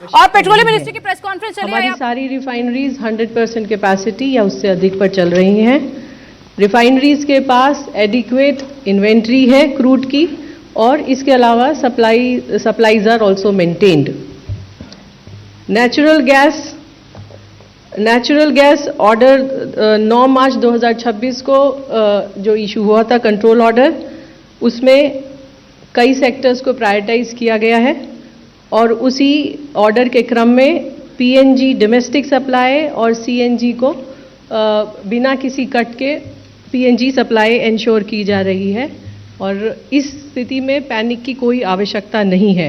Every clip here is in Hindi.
और पेट्रोलियम मिनिस्ट्री की प्रेस कॉन्फ्रेंस चली हमारी सारी रिफाइनरीज 100% कैपेसिटी या उससे अधिक पर चल रही हैं। रिफाइनरीज के पास एडिक्वेट इन्वेंट्री है क्रूड की, और इसके अलावा supplies are also maintained. Natural gas order 9 March 2026 को जो इशू हुआ था कंट्रोल ऑर्डर, उसमें कई सेक्टर्स को प्रायोरिटाइज किया गया है, और उसी ऑर्डर के क्रम में पीएनजी डोमेस्टिक सप्लाई और सीएनजी को बिना किसी कट के पीएनजी सप्लाई इंश्योर की जा रही है, और इस स्थिति में पैनिक की कोई आवश्यकता नहीं है।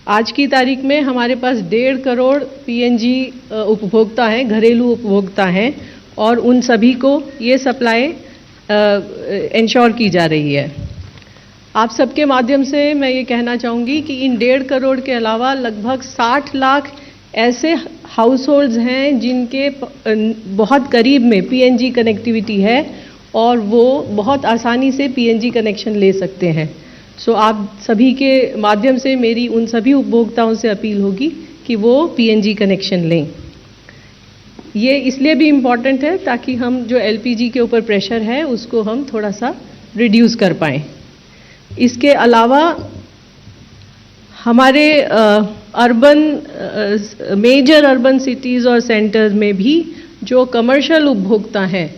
आज की तारीख में हमारे पास 1.5 करोड़ पीएनजी उपभोक्ता हैं, घरेलू उपभोक्ता हैं, और उन सभी को ये सप्लाई इंश्योर की जा रही है। आप सबके माध्यम से मैं ये कहना चाहूँगी कि इन 1.5 करोड़ के अलावा लगभग 60 लाख ऐसे हाउस होल्ड्स हैं जिनके बहुत करीब में पीएनजी कनेक्टिविटी है, और वो बहुत आसानी से पीएनजी कनेक्शन ले सकते हैं। सो आप सभी के माध्यम से मेरी उन सभी उपभोक्ताओं से अपील होगी कि वो पीएनजी कनेक्शन लें। ये इसलिए भी इम्पॉर्टेंट है ताकि हम जो एलपीजी के ऊपर प्रेशर है उसको हम थोड़ा सा रिड्यूस कर पाएँ। इसके अलावा हमारे मेजर अर्बन सिटीज़ और सेंटर्स में भी जो कमर्शियल उपभोक्ता हैं,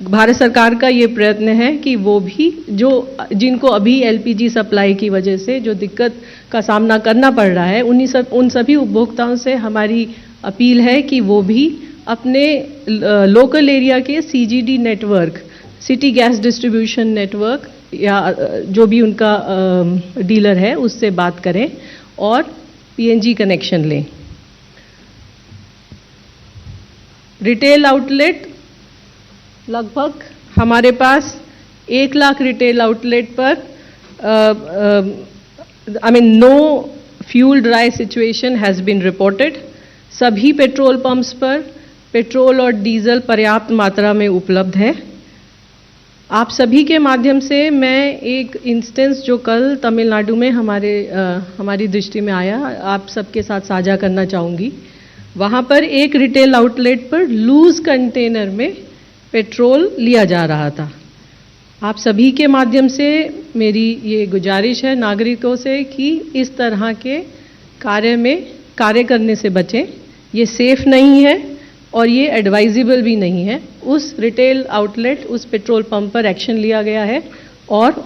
भारत सरकार का ये प्रयत्न है कि वो भी जिनको अभी एलपीजी सप्लाई की वजह से जो दिक्कत का सामना करना पड़ रहा है, उन सभी उपभोक्ताओं से हमारी अपील है कि वो भी अपने लोकल एरिया के CGD network, city gas distribution network, या जो भी उनका डीलर है उससे बात करें और पीएनजी कनेक्शन लें। रिटेल आउटलेट, लगभग हमारे पास 1 लाख रिटेल आउटलेट पर no fuel dry situation has been reported. सभी पेट्रोल पंप्स पर पेट्रोल और डीजल पर्याप्त मात्रा में उपलब्ध है। आप सभी के माध्यम से मैं एक इंस्टेंस जो कल तमिलनाडु में हमारी दृष्टि में आया, आप सबके साथ साझा करना चाहूँगी। वहाँ पर एक रिटेल आउटलेट पर लूज कंटेनर में पेट्रोल लिया जा रहा था। आप सभी के माध्यम से मेरी ये गुजारिश है नागरिकों से कि इस तरह के कार्य करने से बचें। ये सेफ नहीं है और ये एडवाइजेबल भी नहीं है। उस रिटेल आउटलेट, उस पेट्रोल पंप पर एक्शन लिया गया है और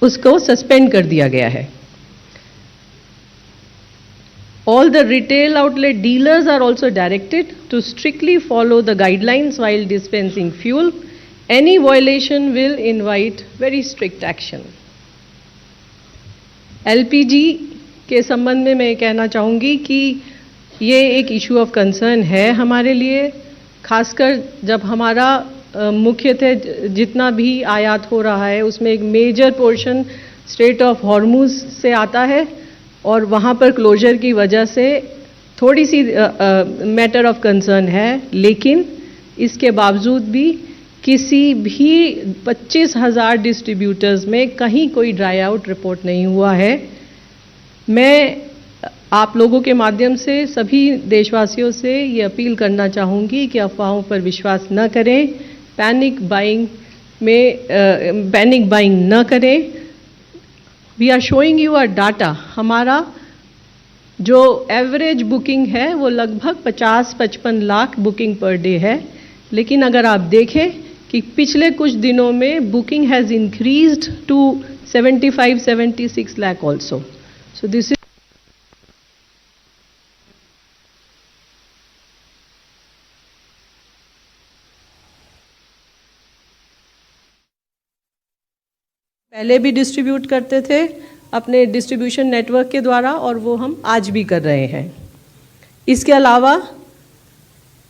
उसको सस्पेंड कर दिया गया है। All the retail outlet dealers are also directed to strictly follow the guidelines while dispensing fuel. Any violation will invite very strict action. LPG के संबंध में मैं कहना चाहूँगी कि ये एक इशू ऑफ कंसर्न है हमारे लिए, खासकर जब हमारा मुख्यतः जितना भी आयात हो रहा है उसमें एक major portion strait of Hormuz से आता है, और वहाँ पर क्लोजर की वजह से थोड़ी सी मैटर ऑफ कंसर्न है। लेकिन इसके बावजूद भी किसी भी 25,000 डिस्ट्रीब्यूटर्स में कहीं कोई ड्राई आउट रिपोर्ट नहीं हुआ है। मैं आप लोगों के माध्यम से सभी देशवासियों से ये अपील करना चाहूँगी कि अफवाहों पर विश्वास न करें, पैनिक बाइंग न करें। We are showing you a data. हमारा जो एवरेज बुकिंग है वो लगभग 50-55 लाख बुकिंग पर डे है, लेकिन अगर आप देखें कि पिछले कुछ दिनों में booking has increased to 75-76 lakh also. So this is पहले भी डिस्ट्रीब्यूट करते थे अपने डिस्ट्रीब्यूशन नेटवर्क के द्वारा, और वो हम आज भी कर रहे हैं। इसके अलावा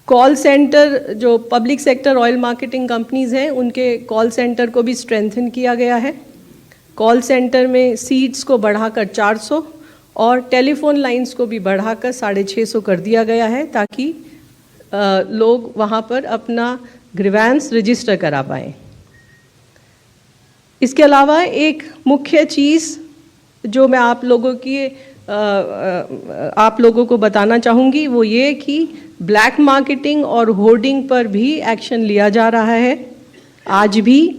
कॉल सेंटर, जो public sector oil marketing companies हैं, उनके कॉल सेंटर को भी स्ट्रेंथन किया गया है। कॉल सेंटर में सीट्स को बढ़ाकर 400 और टेलीफोन लाइंस को भी बढ़ाकर 650 कर दिया गया है, ताकि लोग वहाँ पर अपना ग्रीवेंस रजिस्टर करा पाएँ। इसके अलावा एक मुख्य चीज़ जो मैं आप लोगों की आप लोगों को बताना चाहूँगी वो ये कि ब्लैक मार्केटिंग और होर्डिंग पर भी एक्शन लिया जा रहा है। आज भी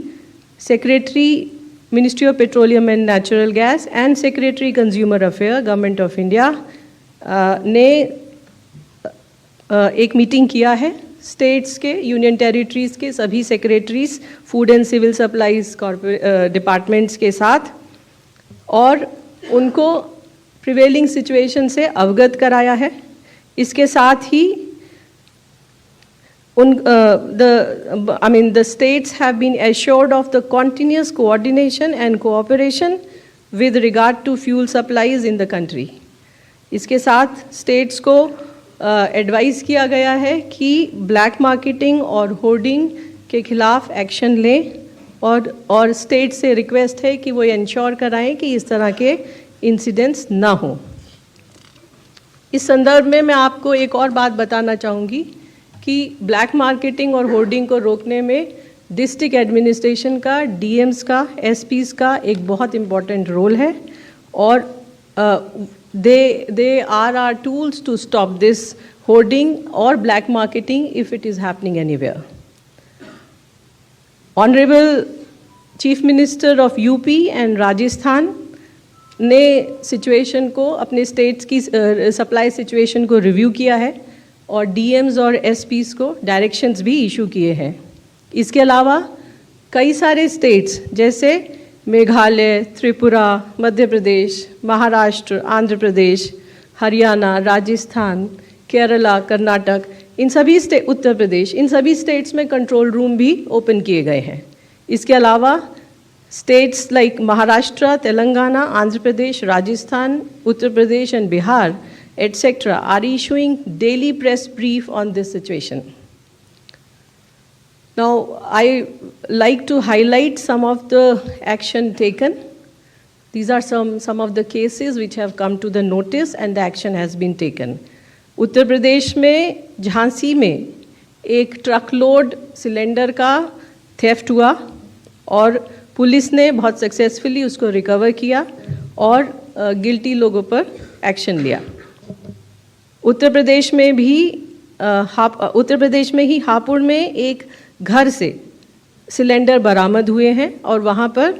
secretary ministry of petroleum and natural gas and secretary consumer affair government of India ने एक मीटिंग किया है स्टेट्स के, यूनियन टेरिटरीज़ के सभी secretaries, food and civil supplies departments के साथ, और उनको प्रिवेलिंग सिचुएशन से अवगत कराया है। इसके साथ ही the states have been assured of the continuous coordination and cooperation with regard to fuel supplies in the country. इसके साथ स्टेट्स को एडवाइस किया गया है कि ब्लैक मार्केटिंग और होर्डिंग के खिलाफ एक्शन लें, और स्टेट से रिक्वेस्ट है कि वो इंश्योर कराएं कि इस तरह के इंसिडेंट्स ना हो। इस संदर्भ में मैं आपको एक और बात बताना चाहूँगी कि ब्लैक मार्केटिंग और होर्डिंग को रोकने में डिस्ट्रिक्ट एडमिनिस्ट्रेशन का, डीएम्स का, एसपीज का एक बहुत इम्पॉर्टेंट रोल है, और they are our tools to stop this hoarding or black marketing if it is happening anywhere. Honorable Chief Minister of UP and Rajasthan ने सिचुएशन को, अपने स्टेट्स की सप्लाई सिचुएशन को रिव्यू किया है और डीएम्स और एसपीज को डायरेक्शंस भी इशू किए हैं। इसके अलावा कई सारे स्टेट्स जैसे मेघालय, त्रिपुरा, मध्य प्रदेश, महाराष्ट्र, आंध्र प्रदेश, हरियाणा, राजस्थान, केरला, कर्नाटक, इन सभी उत्तर प्रदेश, इन सभी स्टेट्स में कंट्रोल रूम भी ओपन किए गए हैं। इसके अलावा states like Maharashtra, Telangana, Andhra Pradesh, Rajasthan, Uttar Pradesh and Bihar etc. are issuing daily press brief on this situation. Now, I like to highlight some of the action taken. These are some of the cases which have come to the notice and the action has been taken. Uttar Pradesh में झांसी में एक ट्रक लोड सिलेंडर का थेफ्ट हुआ और पुलिस ने बहुत सक्सेसफुली उसको रिकवर किया और गिल्टी लोगों पर एक्शन लिया। उत्तर प्रदेश में ही हापुड़ में एक घर से सिलेंडर बरामद हुए हैं और वहाँ पर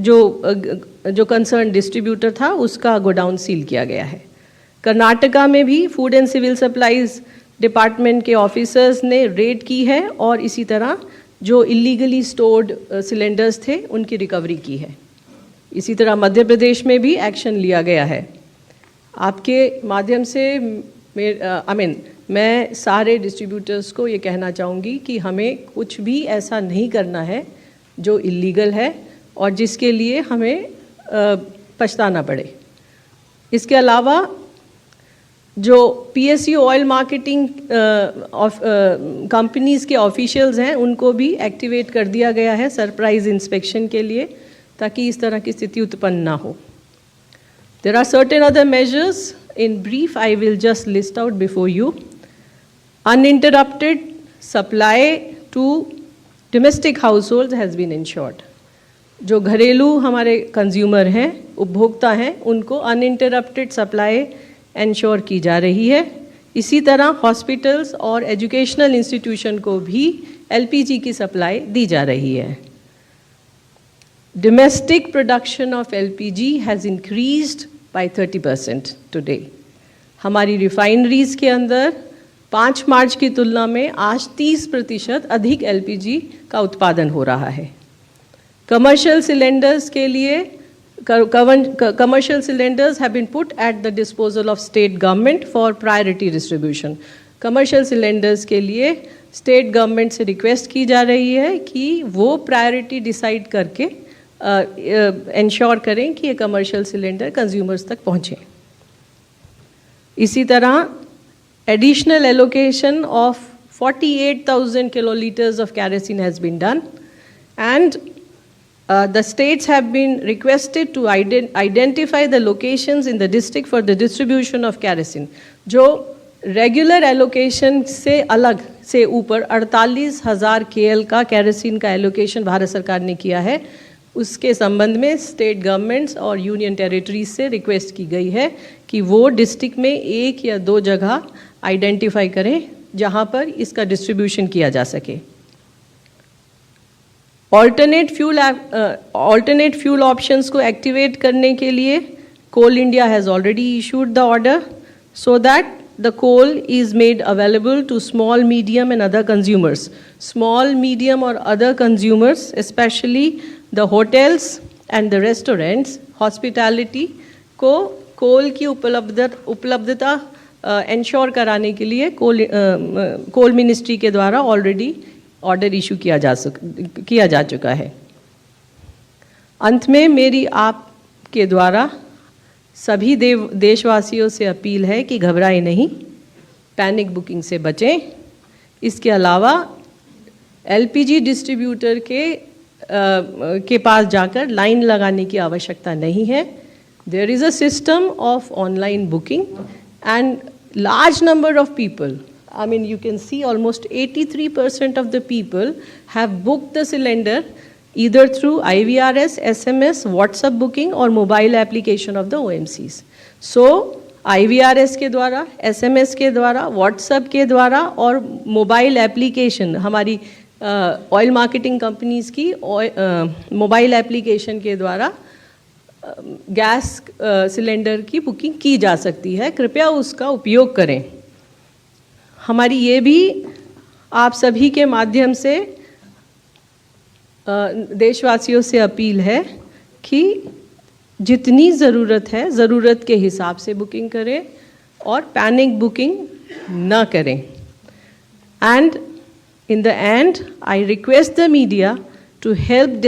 जो कंसर्न डिस्ट्रीब्यूटर था उसका गोडाउन सील किया गया है। कर्नाटका में भी food and civil supplies department के ऑफिसर्स ने रेड की है और इसी तरह जो इलीगली स्टोर्ड सिलेंडर्स थे उनकी रिकवरी की है। इसी तरह मध्य प्रदेश में भी एक्शन लिया गया है। आपके माध्यम से मैं सारे डिस्ट्रीब्यूटर्स को ये कहना चाहूँगी कि हमें कुछ भी ऐसा नहीं करना है जो इलीगल है और जिसके लिए हमें पछताना पड़े। इसके अलावा जो PSU ऑयल मार्केटिंग कंपनीज़ के ऑफिशियल्स हैं उनको भी एक्टिवेट कर दिया गया है सरप्राइज इंस्पेक्शन के लिए, ताकि इस तरह की स्थिति उत्पन्न ना हो। There are certain other measures. In brief, I will just list out before you. Uninterrupted supply to domestic households has been ensured. जो घरेलू हमारे कंज्यूमर हैं, उपभोक्ता हैं, उनको अनइंटरप्टेड सप्लाई इंश्योर की जा रही है। इसी तरह हॉस्पिटल्स और एजुकेशनल इंस्टीट्यूशन को भी LPG की सप्लाई दी जा रही है। Domestic production of LPG has increased by 30% today. हमारी रिफाइनरीज के अंदर 5 मार्च की तुलना में आज 30% अधिक LPG का उत्पादन हो रहा है। कमर्शियल सिलेंडर्स के लिए commercial cylinders have been put at the disposal of state government for priority distribution. Commercial cylinders के लिए स्टेट गवर्नमेंट से रिक्वेस्ट की जा रही है कि वो प्रायोरिटी डिसाइड करके इंश्योर करें कि ये कमर्शियल सिलेंडर कंज्यूमर्स तक पहुँचें। इसी तरह additional allocation of 48,000 kiloliters of kerosene has been done, and the states have been requested to identify the locations in the district for the distribution of kerosene. जो रेगुलर एलोकेशन से अलग से ऊपर 48,000 KL का केरोसिन का एलोकेशन भारत सरकार ने किया है, उसके संबंध में स्टेट गवर्नमेंट्स और यूनियन टेरिटरीज से रिक्वेस्ट की गई है कि वो डिस्ट्रिक्ट में 1 या 2 जगह आइडेंटिफाई करें जहां पर इसका डिस्ट्रीब्यूशन किया जा सके। ऑल्टरनेट फ्यूल ऑप्शंस को एक्टिवेट करने के लिए coal India has already issued the order so that the coal is made available to small, medium and other consumers. Small, medium or other consumers, especially the hotels and the restaurants, hospitality को coal की उपलब्धता ensure कराने के लिए coal ministry के द्वारा already order issue किया जा चुका है। अंत में मेरी आपके द्वारा सभी देशवासियों से अपील है कि घबराएं नहीं, पैनिक बुकिंग से बचें। इसके अलावा एलपीजी डिस्ट्रीब्यूटर के पास जाकर लाइन लगाने की आवश्यकता नहीं है। There is a system of online booking and large number of people, I mean you can see almost 83% of the people have booked the cylinder either through IVRS, SMS, WhatsApp booking or mobile application of the OMCs. So IVRS के द्वारा, SMS के द्वारा, WhatsApp के द्वारा और मोबाइल एप्लीकेशन हमारी ऑयल मार्केटिंग कंपनीज की मोबाइल एप्लीकेशन के द्वारा गैस सिलेंडर की बुकिंग की जा सकती है। कृपया उसका उपयोग करें। हमारी ये भी आप सभी के माध्यम से देशवासियों से अपील है कि जितनी ज़रूरत है ज़रूरत के हिसाब से बुकिंग करें और पैनिक बुकिंग ना करें। And in the end I request the media to help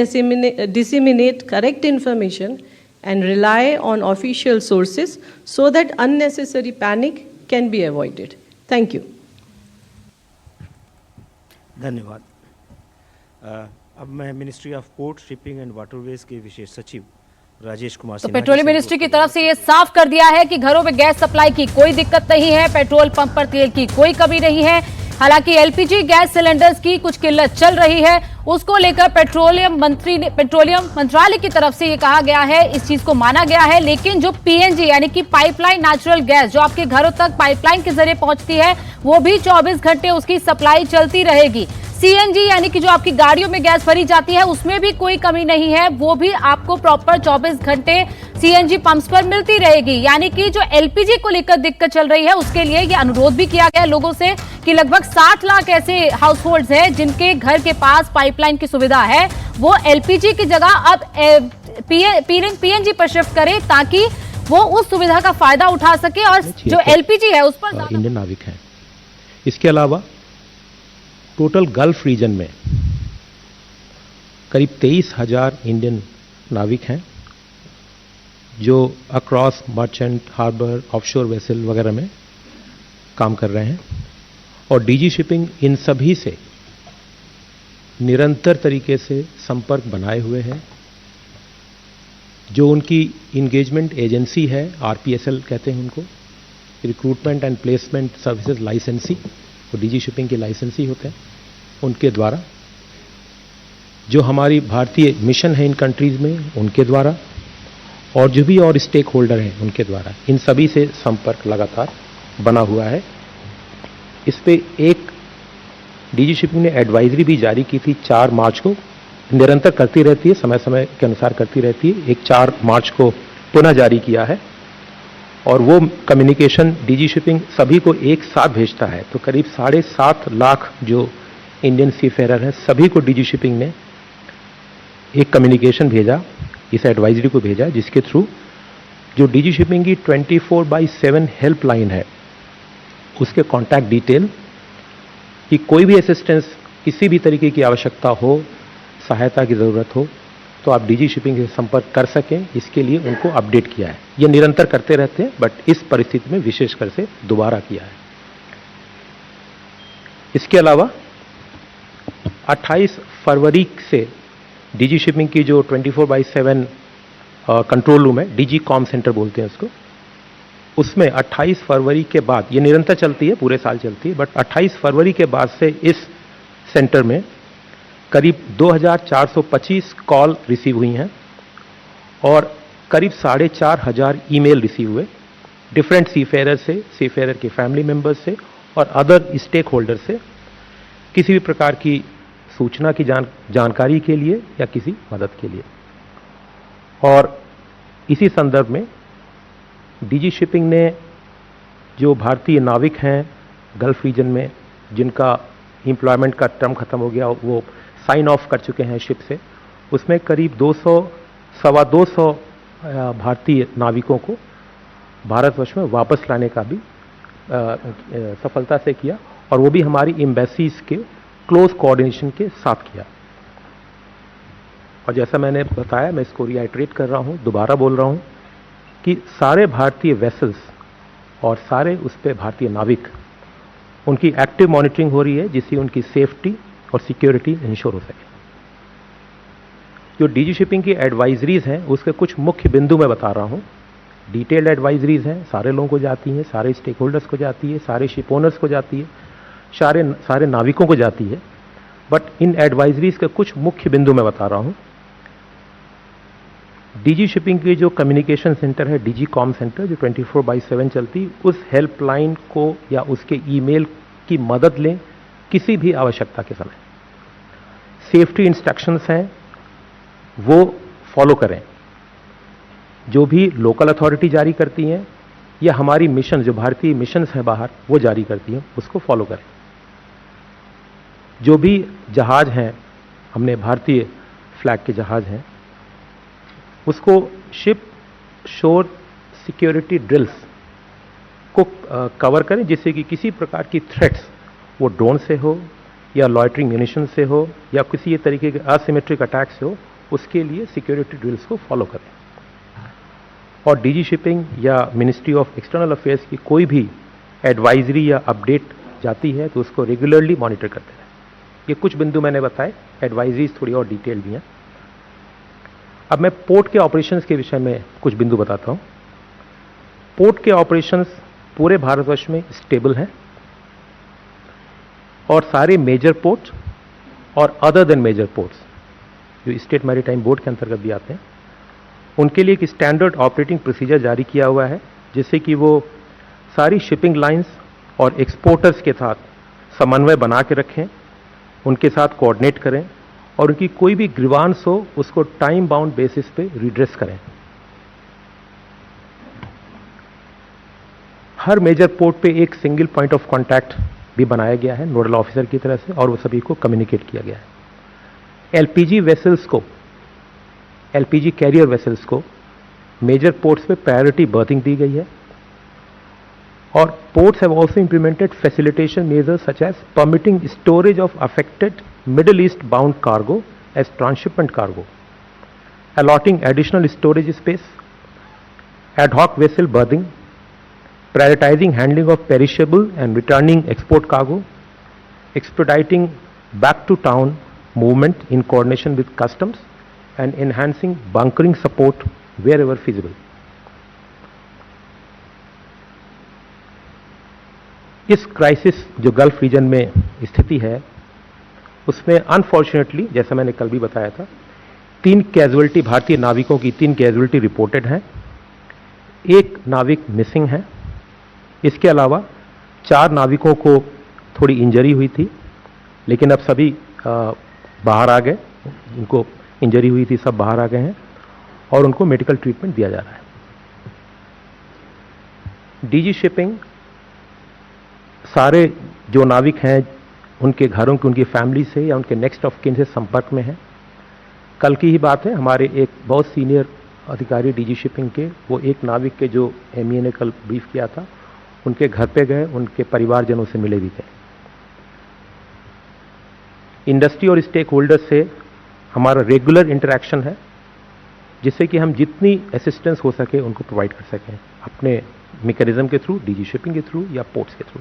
disseminate correct information and rely on official sources so that unnecessary panic can be avoided. Thank you. धन्यवाद। अब मैं ministry of port, shipping and waterways के विशेष सचिव राजेश कुमार तो पेट्रोलियम मिनिस्ट्री की तरफ से ये साफ कर दिया है कि घरों में गैस सप्लाई की कोई दिक्कत नहीं है, पेट्रोल पंप पर तेल की कोई कमी नहीं है। हालांकि एलपीजी गैस सिलेंडर्स की कुछ किल्लत चल रही है, उसको लेकर पेट्रोलियम मंत्रालय की तरफ से ये कहा गया है, इस चीज को माना गया है। लेकिन जो पीएनजी यानी कि पाइपलाइन नेचुरल गैस जो आपके घरों तक पाइपलाइन के जरिए पहुंचती है, वो भी 24 घंटे उसकी सप्लाई चलती रहेगी। सीएनजी यानी कि जो आपकी गाड़ियों में गैस भरी जाती है उसमें भी कोई कमी नहीं है, वो भी आपको प्रॉपर 24 घंटे सीएनजी पंप्स पर मिलती रहेगी। यानी कि जो एलपीजी को लेकर दिक्कत चल रही है उसके लिए ये अनुरोध भी किया गया है लोगों से कि लगभग 60 लाख ऐसे हाउस होल्ड्स हैं जिनके घर के पास पाइपलाइन की सुविधा है, वो एलपीजी की जगह अब पीएनजी पर शिफ्ट करें ताकि वो उस सुविधा का फायदा उठा सके और जो एलपीजी है उस पर इंडियन नाविक हैं। इसके अलावा टोटल गल्फ रीजन में करीब 23,000 इंडियन नाविक हैं जो across merchant, harbour, offshore vessel वगैरह में काम कर रहे हैं और डीजी शिपिंग इन सभी से निरंतर तरीके से संपर्क बनाए हुए है। जो उनकी इंगेजमेंट एजेंसी है, आरपीएसएल कहते हैं उनको, रिक्रूटमेंट एंड प्लेसमेंट सर्विसेज लाइसेंसी, वो डीजी शिपिंग के लाइसेंसी होते हैं, उनके द्वारा जो हमारी भारतीय मिशन है इन कंट्रीज में उनके द्वारा और जो भी और स्टेक होल्डर हैं उनके द्वारा, इन सभी से संपर्क लगातार बना हुआ है। इस पे एक डीजी शिपिंग ने एडवाइजरी भी जारी की थी 4 मार्च को, निरंतर करती रहती है, समय समय के अनुसार करती रहती है। एक 4 मार्च को पुनः जारी किया है और वो कम्युनिकेशन डीजी शिपिंग सभी को एक साथ भेजता है। तो करीब 7.5 लाख जो इंडियन सीफेरर हैं सभी को डीजी शिपिंग ने एक कम्युनिकेशन भेजा, इस एडवाइजरी को भेजा, जिसके थ्रू जो डीजी शिपिंग की 24/7 हेल्पलाइन है उसके कॉन्टैक्ट डिटेल कि कोई भी असिस्टेंस, किसी भी तरीके की आवश्यकता हो, सहायता की ज़रूरत हो तो आप डीजी शिपिंग से संपर्क कर सकें, इसके लिए उनको अपडेट किया है। ये निरंतर करते रहते हैं बट इस परिस्थिति में विशेषकर से दोबारा किया है। इसके अलावा 28 फरवरी से डीजी शिपिंग की जो 24/7 कंट्रोल रूम है, डीजी कॉम सेंटर बोलते हैं उसको, उसमें 28 फरवरी के बाद, ये निरंतर चलती है, पूरे साल चलती है, बट 28 फरवरी के बाद से इस सेंटर में करीब 2425 कॉल रिसीव हुई हैं और करीब 4,500 ईमेल रिसीव हुए डिफरेंट सीफेयर से, सीफेयर के फैमिली मेंबर्स से और अदर स्टेक होल्डर से किसी भी प्रकार की सूचना की जानकारी के लिए या किसी मदद के लिए। और इसी संदर्भ में डीजी शिपिंग ने जो भारतीय नाविक हैं गल्फ रीजन में जिनका एम्प्लॉयमेंट का टर्म खत्म हो गया, वो साइन ऑफ कर चुके हैं शिप से, उसमें करीब 200 भारतीय नाविकों को भारतवर्ष में वापस लाने का भी सफलता से किया और वो भी हमारी एम्बेसीज के क्लोज कोऑर्डिनेशन के साथ किया। और जैसा मैंने बताया, मैं इसको रिआइट्रेट कर रहा हूं, दोबारा बोल रहा हूं कि सारे भारतीय वेसल्स और सारे उस पे भारतीय नाविक, उनकी एक्टिव मॉनिटरिंग हो रही है जिससे उनकी सेफ्टी और सिक्योरिटी इंश्योर हो सके। जो डीजी शिपिंग की एडवाइजरीज हैं उसके कुछ मुख्य बिंदु मैं बता रहा हूं। डिटेल्ड एडवाइजरीज हैं, सारे लोगों को जाती हैं, सारे स्टेक होल्डर्स को जाती है, सारे शिप ओनर्स को जाती है, सारे नाविकों को जाती है। बट इन एडवाइजरीज के कुछ मुख्य बिंदु मैं बता रहा हूं। डीजी शिपिंग की जो कम्युनिकेशन सेंटर है, डीजी कॉम सेंटर, जो 24/7 चलती, उस हेल्पलाइन को या उसके ईमेल की मदद लें किसी भी आवश्यकता के समय। सेफ्टी इंस्ट्रक्शंस हैं वो फॉलो करें, जो भी लोकल अथॉरिटी जारी करती हैं या हमारी मिशन, जो भारतीय मिशंस हैं बाहर, वो जारी करती हैं, उसको फॉलो करें। जो भी जहाज हैं, हमने भारतीय फ्लैग के जहाज हैं, उसको शिप शोर सिक्योरिटी ड्रिल्स को कवर करें जिससे कि किसी प्रकार की थ्रेट्स, वो ड्रोन से हो या लॉयटरिंग म्यूनिशन से हो या किसी तरीके के असिमेट्रिक अटैक से हो, उसके लिए सिक्योरिटी ड्रिल्स को फॉलो करें। और डीजी शिपिंग या मिनिस्ट्री ऑफ एक्सटर्नल अफेयर्स की कोई भी एडवाइजरी या अपडेट जाती है तो उसको रेगुलरली मॉनिटर करते रहें। ये कुछ बिंदु मैंने बताए, एडवाइजरीज थोड़ी और डिटेल भी हैं। अब मैं पोर्ट के ऑपरेशंस के विषय में कुछ बिंदु बताता हूं। पोर्ट के ऑपरेशंस पूरे भारतवर्ष में स्टेबल हैं और सारे मेजर पोर्ट और अदर देन मेजर पोर्ट्स जो स्टेट मैरीटाइम बोर्ड के अंतर्गत भी आते हैं, उनके लिए एक स्टैंडर्ड ऑपरेटिंग प्रोसीजर जारी किया हुआ है जिससे कि वो सारी शिपिंग लाइंस और एक्सपोर्टर्स के साथ समन्वय बना के रखें, उनके साथ कोऑर्डिनेट करें और उनकी कोई भी ग्रीवांस हो उसको टाइम बाउंड बेसिस पे रिड्रेस करें। हर मेजर पोर्ट पे एक सिंगल पॉइंट ऑफ कांटेक्ट भी बनाया गया है नोडल ऑफिसर की तरह से और वो सभी को कम्युनिकेट किया गया है। एलपीजी वेसल्स को, एलपीजी कैरियर वेसल्स को मेजर पोर्ट्स पे प्रायोरिटी बर्थिंग दी गई है और ports have also implemented facilitation measures such as permitting storage of affected Middle East bound cargo as transshipment cargo, alloting additional storage space, ad hoc vessel berthing, prioritizing handling of perishable and returning export cargo, expediting back to town movement in coordination with customs and enhancing bunkering support wherever feasible. इस क्राइसिस जो गल्फ रीजन में स्थिति है उसमें अनफॉर्चुनेटली, जैसा मैंने कल भी बताया था, 3 कैजुअलिटी, भारतीय नाविकों की 3 कैजुअलिटी रिपोर्टेड हैं। एक नाविक मिसिंग है। इसके अलावा 4 नाविकों को थोड़ी इंजरी हुई थी, लेकिन अब सभी बाहर आ गए, जिनको इंजरी हुई थी सब बाहर आ गए हैं और उनको मेडिकल ट्रीटमेंट दिया जा रहा है। डीजी शिपिंग सारे जो नाविक हैं उनके घरों की, उनकी फैमिली से या उनके नेक्स्ट ऑफ किन से संपर्क में है। कल की ही बात है, हमारे एक बहुत सीनियर अधिकारी डीजी शिपिंग के, वो एक नाविक के जो एमईए ने कल ब्रीफ किया था, उनके घर पे गए, उनके परिवारजनों से मिले भी गए। इंडस्ट्री और स्टेक होल्डर्स से हमारा रेगुलर इंटरेक्शन है जिससे कि हम जितनी असिस्टेंस हो सके उनको प्रोवाइड कर सकें अपने मैकेनिज्म के थ्रू, डीजी शिपिंग के थ्रू या पोर्ट्स के through.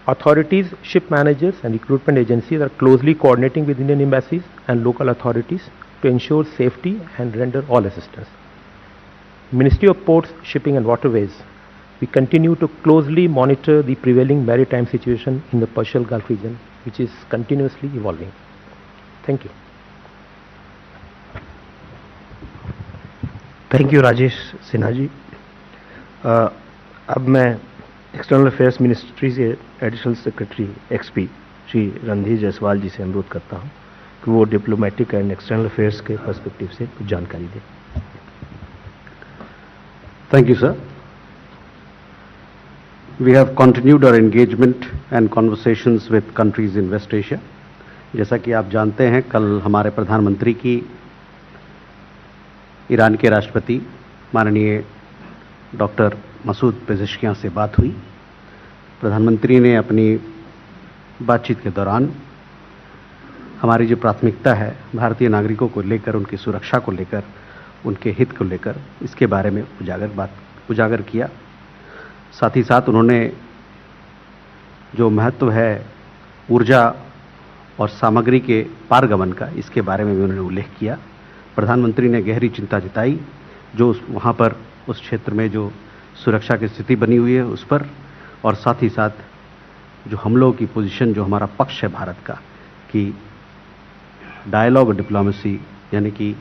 Authorities, ship managers and recruitment agencies are closely coordinating with Indian embassies and local authorities to ensure safety and render all assistance. Ministry of Ports, Shipping and Waterways, we continue to closely monitor the prevailing maritime situation in the Persian Gulf region, which is continuously evolving. Thank you. Thank you Rajesh Sinha ji. अब मैं एक्सटर्नल अफेयर्स मिनिस्ट्री से additional secretary XP Shri Randhir Jaiswal ji से अनुरोध करता हूं कि वो डिप्लोमेटिक एंड एक्सटर्नल अफेयर्स के पर्सपेक्टिव से कुछ जानकारी दें। Thank you, sir. We have continued our engagement and conversations with countries in West Asia. जैसा कि आप जानते हैं, कल हमारे प्रधानमंत्री की ईरान के राष्ट्रपति माननीय डॉक्टर मसूद पेज़ेश्कियान से बात हुई। प्रधानमंत्री ने अपनी बातचीत के दौरान हमारी जो प्राथमिकता है भारतीय नागरिकों को लेकर, उनकी सुरक्षा को लेकर, उनके हित को लेकर, इसके बारे में उजागर किया। साथ ही साथ उन्होंने जो महत्व है ऊर्जा और सामग्री के पारगमन का, इसके बारे में भी उन्होंने उल्लेख किया। प्रधानमंत्री ने गहरी चिंता जताई जो वहाँ पर उस क्षेत्र में जो सुरक्षा की स्थिति बनी हुई है उस पर, और साथ ही साथ जो हम लोगों की पोजीशन, जो हमारा पक्ष है भारत का, कि डायलॉग और डिप्लोमेसी यानी कि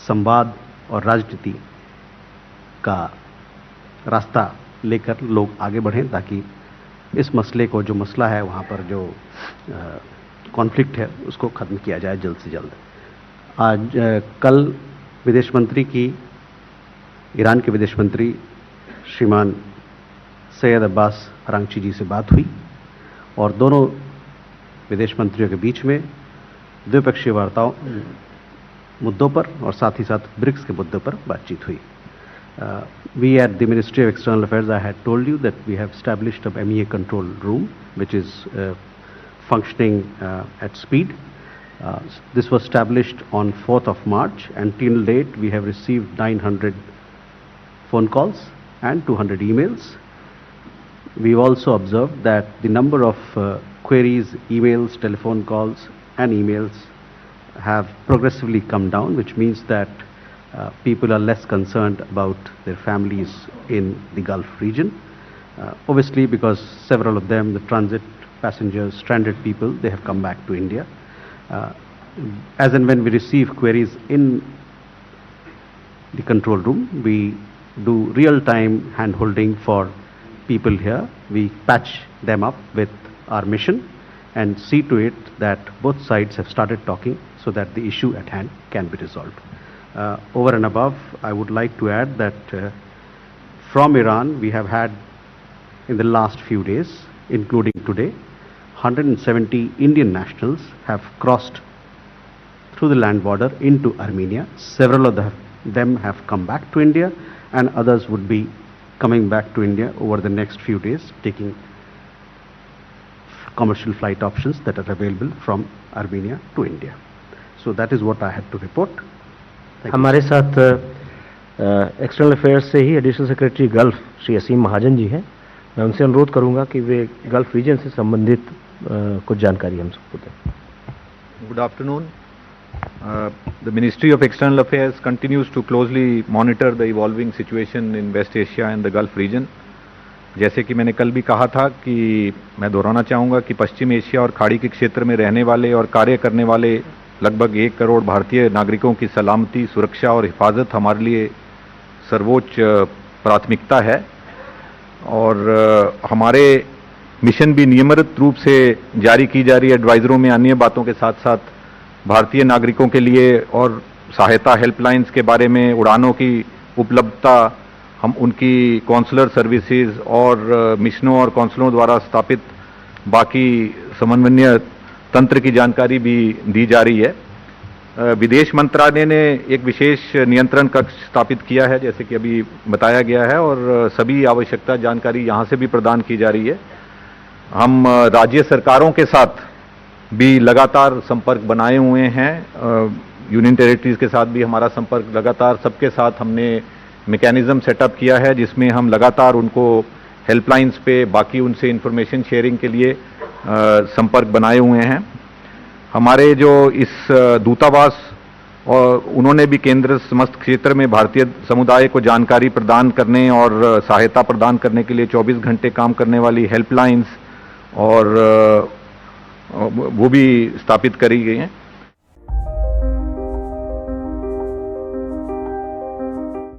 संवाद और राजनीति का रास्ता लेकर लोग आगे बढ़ें, ताकि इस मसले को, जो मसला है वहाँ पर जो कॉन्फ्लिक्ट है, उसको ख़त्म किया जाए जल्द से जल्द। आज कल विदेश मंत्री की ईरान के विदेश मंत्री श्रीमान सैयद अब्बास अरागची जी से बात हुई और दोनों विदेश मंत्रियों के बीच में द्विपक्षीय वार्ताओं मुद्दों पर और साथ ही साथ ब्रिक्स के मुद्दों पर बातचीत हुई। We at the Ministry of External Affairs, I had told you that we have established a MEA control room which is functioning at speed. This was established on 4th of March, and till date we have received 900 phone calls and 200 emails. We've also observed that the number of queries, emails, telephone calls and emails have progressively come down, which means that people are less concerned about their families in the Gulf region. Obviously, because several of them, the transit passengers, stranded people, they have come back to India. As and when we receive queries in the control room, we do real-time hand-holding for people here. We patch them up with our mission and see to it that both sides have started talking so that the issue at hand can be resolved. Over and above, I would like to add that from Iran, we have had in the last few days, including today, 170 Indian nationals have crossed through the land border into Armenia. Several of them have come back to India, and others would be coming back to India over the next few days, taking commercial flight options that are available from Armenia to India. So that is what I had to report. हमारे साथ एक्सटर्नल अफेयर्स से ही एडिशनल सेक्रेटरी गल्फ श्री असीम महाजन जी हैं। मैं उनसे अनुरोध करूंगा कि वे गल्फ रीजन से संबंधित कुछ जानकारी हम सबको दें। Good afternoon. The Ministry of External Affairs continues to closely monitor the evolving situation in West Asia and the Gulf region. जैसे कि मैंने कल भी कहा था कि मैं दोहराना चाहूँगा कि पश्चिम एशिया और खाड़ी के क्षेत्र में रहने वाले और कार्य करने वाले लगभग 1 करोड़ भारतीय नागरिकों की सलामती, सुरक्षा और हिफाजत हमारे लिए सर्वोच्च प्राथमिकता है और हमारे मिशन भी नियमित रूप से जारी की जा रही एडवाइजरों में अन्य बातों के साथ साथ भारतीय नागरिकों के लिए और सहायता हेल्पलाइंस के बारे में, उड़ानों की उपलब्धता, हम उनकी कॉन्सुलर सर्विसेज और मिशनों और कौंसलों द्वारा स्थापित बाकी समन्वय तंत्र की जानकारी भी दी जा रही है। विदेश मंत्रालय ने एक विशेष नियंत्रण कक्ष स्थापित किया है, जैसे कि अभी बताया गया है, और सभी आवश्यकता जानकारी यहाँ से भी प्रदान की जा रही है। हम राज्य सरकारों के साथ भी लगातार संपर्क बनाए हुए हैं, यूनियन टेरिटरीज के साथ भी हमारा संपर्क लगातार, सबके साथ हमने मैकेनिज्म सेटअप किया है जिसमें हम लगातार उनको हेल्पलाइंस पे, बाकी उनसे इंफॉर्मेशन शेयरिंग के लिए संपर्क बनाए हुए हैं। हमारे जो इस दूतावास और उन्होंने भी केंद्र समस्त क्षेत्र में भारतीय समुदाय को जानकारी प्रदान करने और सहायता प्रदान करने के लिए 24 घंटे काम करने वाली हेल्पलाइंस और वो भी स्थापित करी गई हैं।